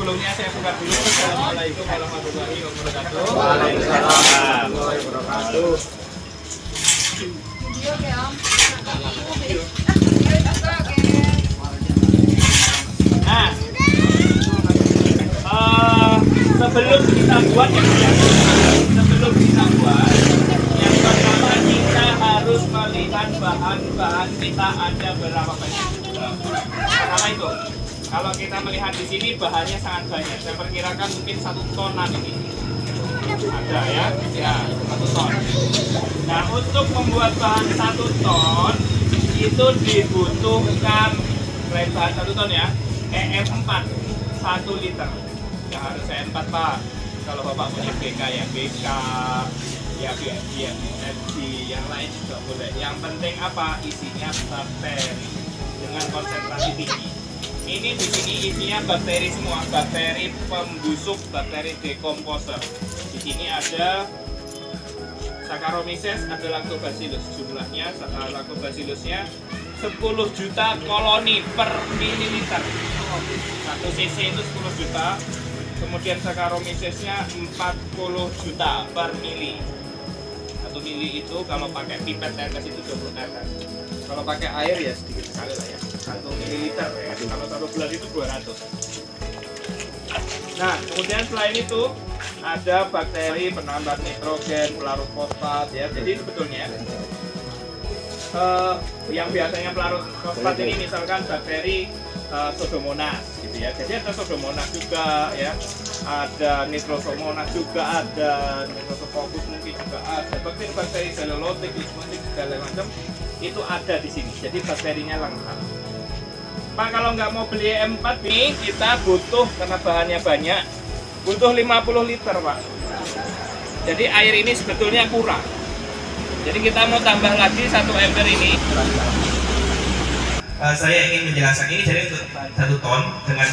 sebelumnya saya buka dulu. Assalamualaikum warahmatullahi wabarakatuh. Waalaikumsalam warahmatullahi wabarakatuh. Video ya Om. Nah, sebelum kita buat yang pertama kita harus melihat bahan-bahan kita ada berapa banyak. Pertama itu, kalau kita melihat di sini bahannya sangat banyak. Saya perkirakan mungkin 1 tonan ini. Ada ya, 1 ton. Nah, untuk membuat bahan 1 ton itu dibutuhkan bahan 1 ton ya, EM4 1 liter. Ya harus EM4 Pak. Kalau Bapak punya BK ya BK, ya BMFG, yang lain juga boleh. Yang penting apa? Isinya bakteri dengan konsentrasi tinggi. Ini di sini isinya bakteri semua, bakteri pembusuk, bakteri dekomposer. Di sini ada Saccharomyces, ada Lactobacillus. Jumlahnya Lactobacillusnya 10 juta koloni per mililiter. 1 cc itu 10 juta. Kemudian Saccharomycesnya 40 juta per mili. 1 mili itu kalau pakai pipet tetes itu 20 tetes. Kalau pakai air ya sedikit sekali lah ya. 1 mililiter ya. Kalau 1 gelas itu 200. Nah, kemudian selain itu ada bakteri penambah nitrogen, pelarut fosfat ya. Jadi sebetulnya yang biasanya pelarut fosfat ini misalkan bakteri Pseudomonas gitu ya. Jadi ada Pseudomonas juga ya. Ada Nitrosomonas juga ada, Nitrosococcus mungkin juga ada. Bakteri-bakteri selulotik, lismotik segala macam itu ada di sini. Jadi bakterinya lengkap. Pak, kalau nggak mau beli M4 ini kita butuh, karena bahannya banyak, butuh 50 liter Pak. Jadi air ini sebetulnya kurang. Jadi kita mau tambah lagi 1 ember ini. Saya ingin menjelaskan ini jadi untuk 1 ton dengan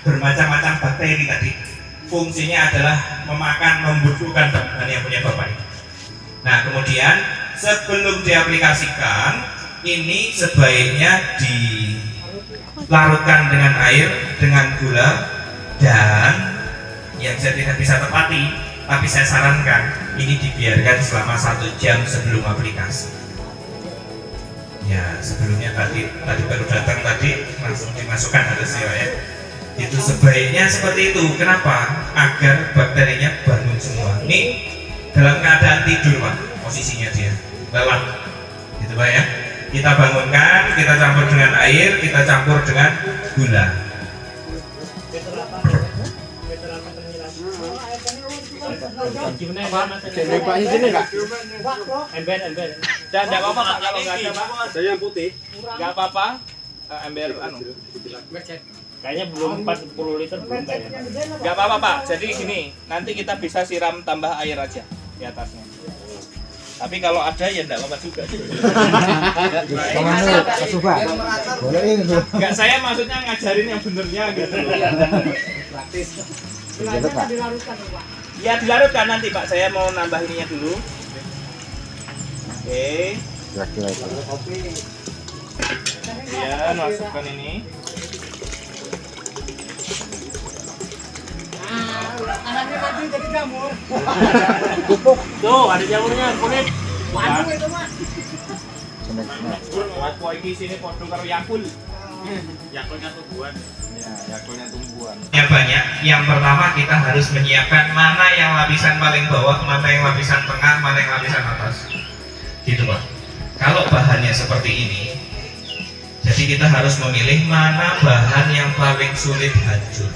bermacam-macam bakteri tadi. Fungsinya adalah memakan, membusukkan bahan yang punya Bapak ini. Nah, kemudian sebelum diaplikasikan, ini sebaiknya dilarutkan dengan air, dengan gula, dan yang saya tidak bisa tepati, tapi saya sarankan ini dibiarkan selama 1 jam sebelum aplikasi. Ya, sebelumnya tadi baru datang tadi langsung dimasukkan harusnya ya. Itu sebaiknya seperti itu. Kenapa? Agar bakterinya bangun semua. Ini dalam keadaan tidur Pak, posisinya dia lelap. Gitu Pak ya. Kita bangunkan, kita campur dengan air, kita campur dengan gula. Pak sini enggak? Ember. Dan enggak apa-apa Pak kalau enggak ada Pak. Saya yang putih. Enggak apa-apa. Ember anu. Kayaknya belum 40 liter belum kayaknya. Enggak apa-apa Pak. Jadi gini, nanti kita bisa siram tambah air aja di atasnya. Tapi kalau ada ya enggak apa-apa juga. Boleh ini. Enggak, saya maksudnya ngajarin yang benernya gitu. Praktis. Ya dilarutkan nanti Pak. Saya mau nambah ininya dulu. Oke. Kira-kira itu. Ya, masukkan ini. Anaknya tadi jadi jamur. Tuh, ada jamurnya, kulit. Waduh itu mah. Apa iki sini podo karo Yakul. Yakulnya tumbuhan. Ya, yakulnya tumbuhan. Yang banyak. Yang pertama kita harus menyiapkan mana yang lapisan paling bawah, mana yang lapisan tengah, mana yang lapisan atas. Gitu Pak. Kalau bahannya seperti ini, jadi kita harus memilih mana bahan yang paling sulit hancur.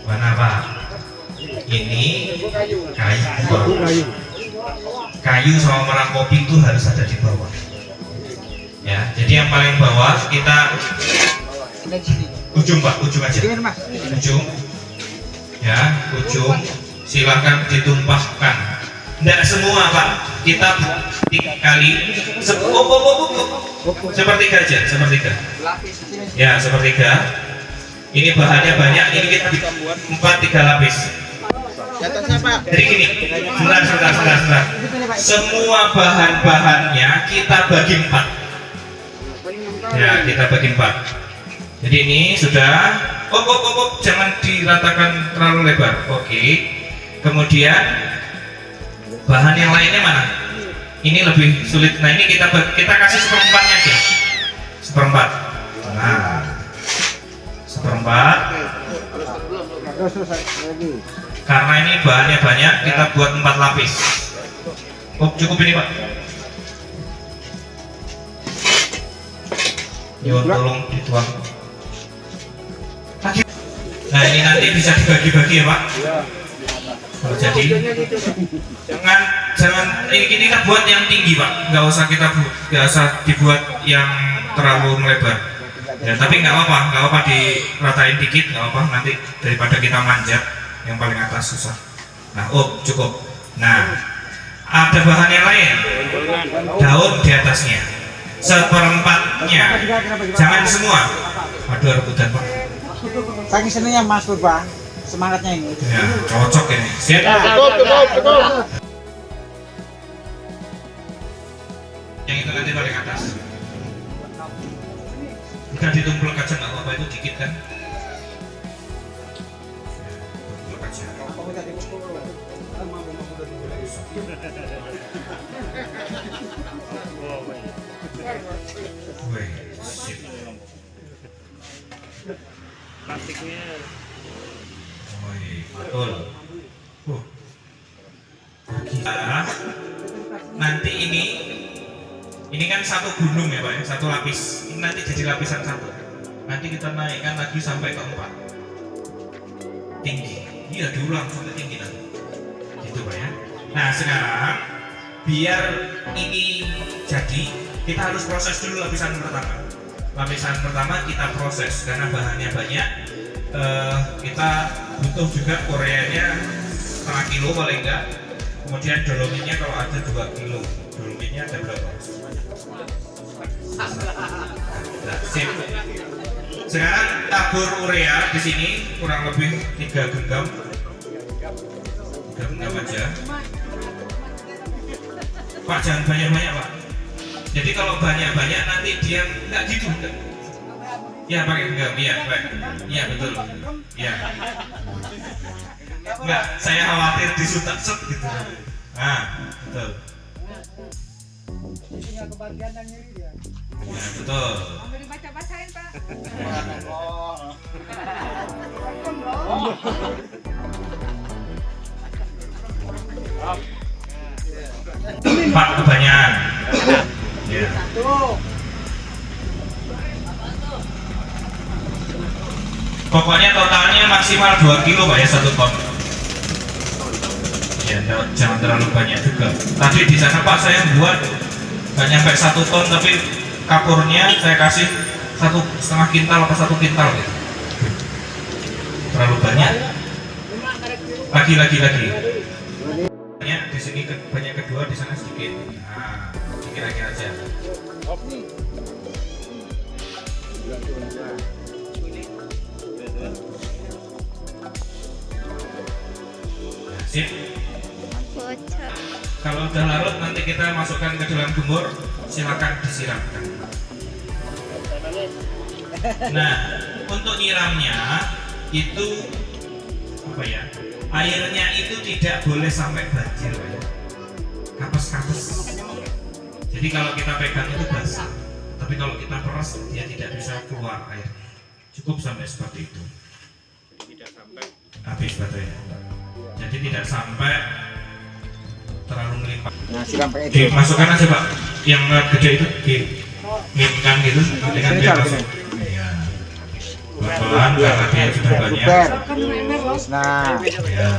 Mana Pak? Ini kayu. Kayu sama merah kopi itu harus ada di bawah. Ya, jadi yang paling bawah kita ujung Pak, ujung aja. Ujung. Ya, ujung. Silakan ditumpahkan. Tidak semua Pak. Kita 3 kali. Sepertiga aja, sepertiga. Ya, sepertiga. Ini bahannya banyak. Ini kita buat 3 lapis. Jadi gini, sebentar. Semua bahan-bahannya kita bagi 4. Ya, kita bagi 4. Jadi ini sudah jangan diratakan terlalu lebar. Oke. Kemudian bahan yang lainnya mana? Ini lebih sulit. Nah ini kita kasih seperempatnya aja. Seperempat. Nah, seperempat. Terus lagi. Karena ini bahannya banyak, kita buat 4 lapis. Cukup ini Pak. Yuk, tolong dituang. Nah ini nanti bisa dibagi-bagi ya Pak. Kalau jadi, jangan ini kita buat yang tinggi Pak. Nggak usah dibuat yang terlalu melebar. Ya tapi nggak apa-apa diratain dikit, nggak apa. Nanti daripada kita manjat yang paling atas susah. Nah, cukup. Nah, ada bahan yang lain. Daun di atasnya. Seperempatnya. Jangan semua. Aduh rebutan Pak. Saking senengnya Mas Purba, semangatnya ini. Ya, cocok ini. Siap. Cukup. Yang itu nanti paling atas. Kita ditumpulkan aja nggak apa-apa, itu dikit kan. Tumpulkan aja. Wih, sip. Plastiknya. Wih, betul. Kita nanti ini kan satu gunung ya Pak, satu lapis. Ini nanti jadi lapisan satu. Nanti kita naikkan lagi sampai ke 4. Tinggi. Iya diulang sampai tinggi nanti. Gitu Pak ya. Nah sekarang biar ini jadi, kita harus proses dulu lapisan pertama. Lapisan pertama kita proses karena bahannya banyak. Kita butuh juga koreanya setengah kilo paling enggak. Kemudian dolomitnya kalau ada 2 kilo. Dolomitnya ada berapa? Nah, sip. Sekarang tabur urea di sini kurang lebih 3 genggam. 3 genggam aja. Pak jangan banyak-banyak Pak. Jadi kalau banyak-banyak nanti dia nggak gitu. Ya pakai genggam, iya baik. Iya betul. Iya. Enggak, saya khawatir disutak gitu. Nah, betul. Isinya kebagian yang nyeri dia. Ya, betul. Mau dibaca-bacain Pak. Pak kebanyakan. Ya. Pokoknya totalnya maksimal 2 kilo Pak ya, 1 ton. Ya, jangan terlalu banyak juga. Tadi di sana Pak saya buat nggak nyampe 1 ton, tapi kapurnya saya kasih 1,5 kintal atau 1 kintal gitu. Terlalu banyak. Lagi. Banyak di sini banyak kedua, di sana sedikit. Nah, kira-kira aja. Sip. Kalau udah larut nanti kita masukkan ke dalam gemur, silakan disiramkan. Nah, untuk nyiramnya itu apa ya? Airnya itu tidak boleh sampai banjir, Pak ya. Kapes-kapes. Jadi kalau kita pegang itu basah, tapi kalau kita peras dia tidak bisa keluar airnya. Cukup sampai seperti itu. Tidak sampai Habis baterainya. Jadi tidak sampai terlalu melimpah. Nah, siram pakai itu. Masukkan aja Pak, yang gede itu diminkan gitu, nanti kan dia masuk. Iya. Pelan-pelan karena dia sudah banyak. Super. Nah, Ya.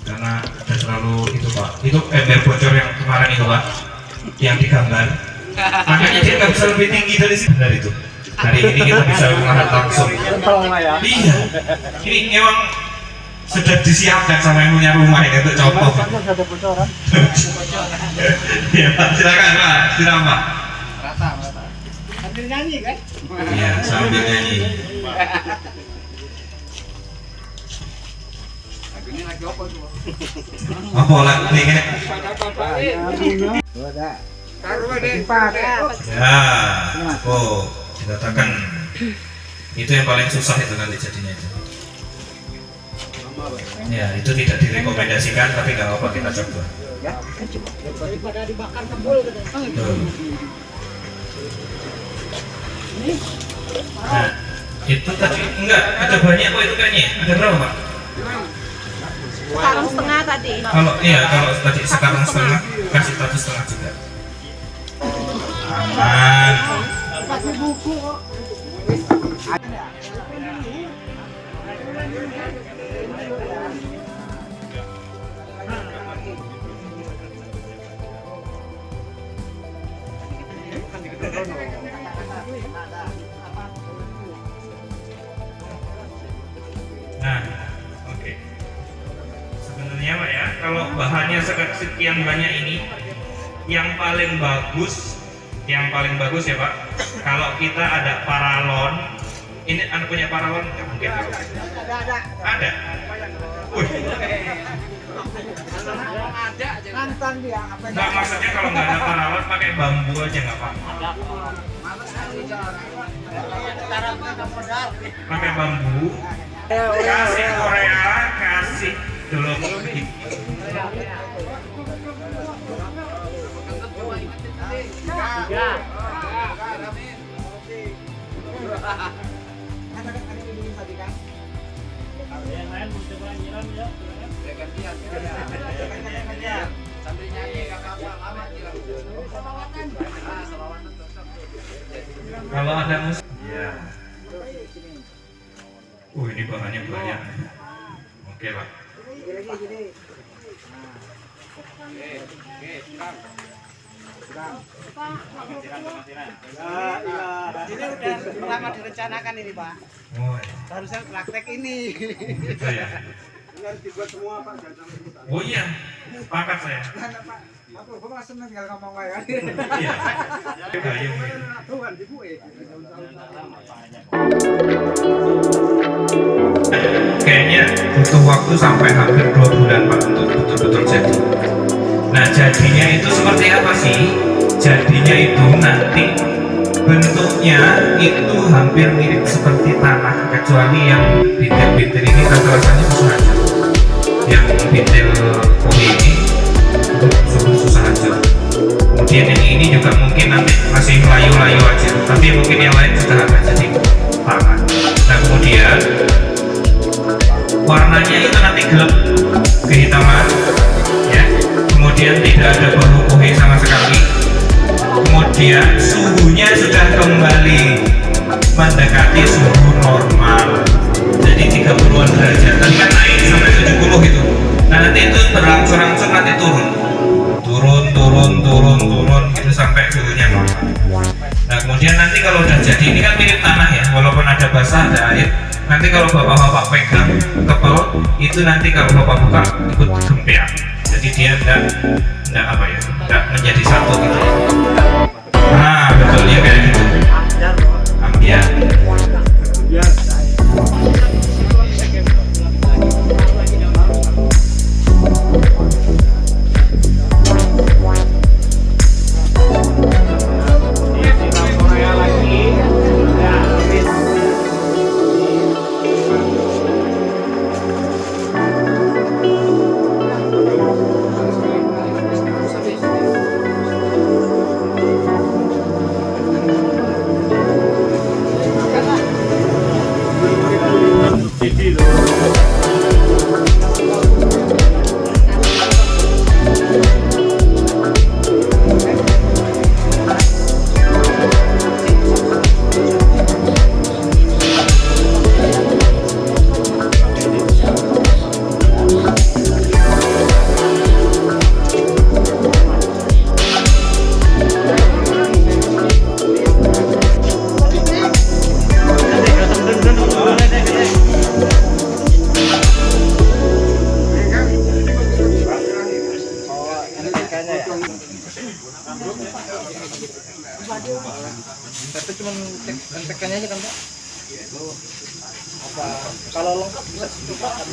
Karena ada terlalu itu Pak. Itu ember bocor yang kemarin itu Pak, yang digambar. Makanya dia nggak bisa lebih tinggi dari sini. Dari itu. Hari ini kita bisa melihat langsung. Iya. Ini memang sudah disiapkan sama yang punya rumah ini untuk contoh. Ya Pak, silakan Pak, silakan Pak. Sambil nyanyi kan? Iya, sambil nyanyi. Apa lagi nih? ada. Taruh deh. Empat. Ya, oh, dikatakan Itu yang paling susah itu nanti jadinya itu. Ya, itu tidak direkomendasikan, tapi nggak apa-apa kita coba. Daripada dibakar kebul gitu. Tuh. Nah, itu tadi enggak ada banyak kok itu kayaknya. Ada berapa, Pak? Sekarang setengah tadi. Kalau tadi sekarang setengah, kasih satu setengah juga. Aman. Pakai buku kok. Nah, oke. Sebenarnya Pak ya, kalau bahannya sekian banyak ini, yang paling bagus ya Pak, kalau kita ada paralon. Ini anak punya paralon nggak mungkin? Ada. Nantang dia apa Nggak, maksudnya kalau nggak ada paralon pakai bambu aja nggak apa-apa. Pakai bambu. Kasih Korea, kasih dulu. Kalau ada musik, ya. Ini bahannya banyak. Oke Pak. Ini udah lama direncanakan ini Pak. Oh, Harusnya praktek ini. gitu ya. Harus dibuat semua Pak. Oh iya, sepakat saya. Aku mah seneng kalau ngomong wae kan. Iya. Gayung ini. Tuhan ibu Kayaknya butuh waktu sampai hampir 2 bulan Pak untuk betul-betul jadi. Nah, jadinya itu seperti apa sih? Jadinya itu nanti bentuknya itu hampir mirip seperti tanah, kecuali yang bintil-bintil ini rasa-rasanya susah hancur. Yang bintil kue ini itu susah hancur. Kemudian yang ini juga mungkin nanti masih layu-layu aja, tapi mungkin yang lain sudah akan jadi tanah. Nah, kemudian warnanya itu nanti gelap kehitaman, ya. Kemudian tidak ada bau kue sama sekali. Kemudian suhunya sudah kembali mendekati suhu normal, jadi 30-an derajat. Tadi kan naik sampai 70 gitu. Nah, nanti itu berangsur-angsur nanti turun gitu sampai suhunya normal. Nah, kemudian nanti kalau udah jadi, ini kan mirip tanah ya, walaupun ada basah ada air. Nanti kalau bapak-bapak pegang kepel itu, nanti kalau bapak buka ikut gempia, jadi dia enggak apa ya, enggak menjadi satu gitu. Nah, betul ya, kayak gitu. Ambiar. Tapi cuma tekannya aja kan Pak. Apa kalau lengkap bisa coba kan?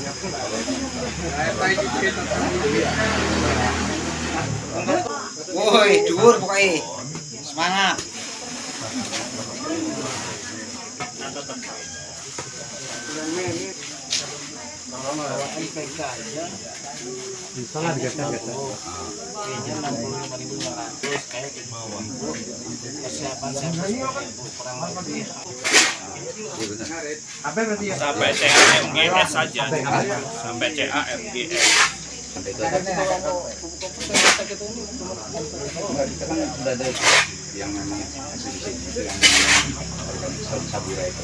Woi, dhuwur pokoknya. Semangat. Kalau bawa MPK aja, Bisa lah digeser-geser. kayaknya 65.500 kayak di bawah. Persiapan kurang lebih. Apa berarti ya? Sampai CAMGS saja. Sampai CAMGS. yang memang asli itu yang sabura itu.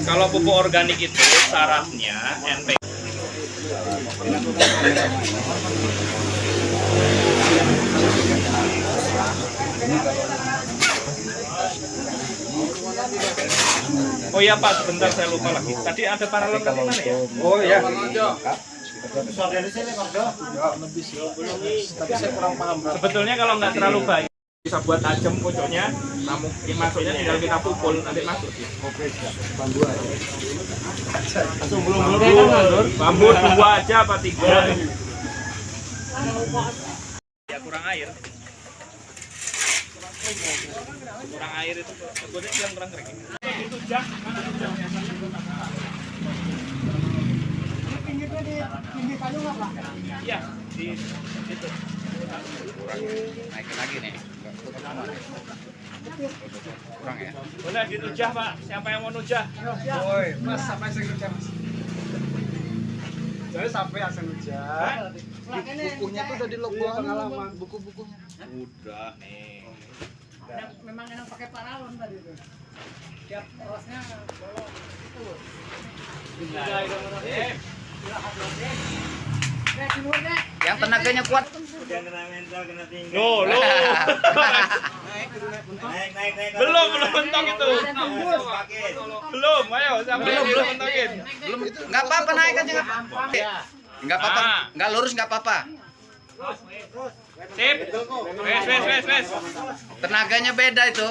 Kalau pupuk organik itu syaratnya NPK. Oh iya Pak, sebentar saya lupa lagi. Tadi ada paralel dari mana ya? Oh iya. Tapi saya kurang paham berapa. Sebetulnya kalau nggak terlalu banyak bisa buat tajam pojoknya, namun masuknya tinggal kita pukul nanti masuk. Langsung belum Bambu 2 aja apa 3? Ya kurang air. Kurang air itu. Sebetulnya yang kurang kering. Itu jah. Iya, di itu. Naikin lagi nih. Kurang ya? Boleh ditujah Pak. Siapa yang mau nujah? Woi, Mas sampai sing hujan. Jadi sampai asal hujan. Bukunya tuh udah di logo pengalaman, buku-bukunya. Udah nih. Memang enak pakai paralon tadi itu. Tiap rosnya bolong itu. Yang tenaganya kuat. Loh. Belum mentok itu. Belum, ayo siapa yang belum mentokin? Belum itu. Enggak apa-apa naik aja enggak apa-apa. Enggak apa-apa. Enggak lurus enggak apa-apa. Sip. Wes. Tenaganya beda itu.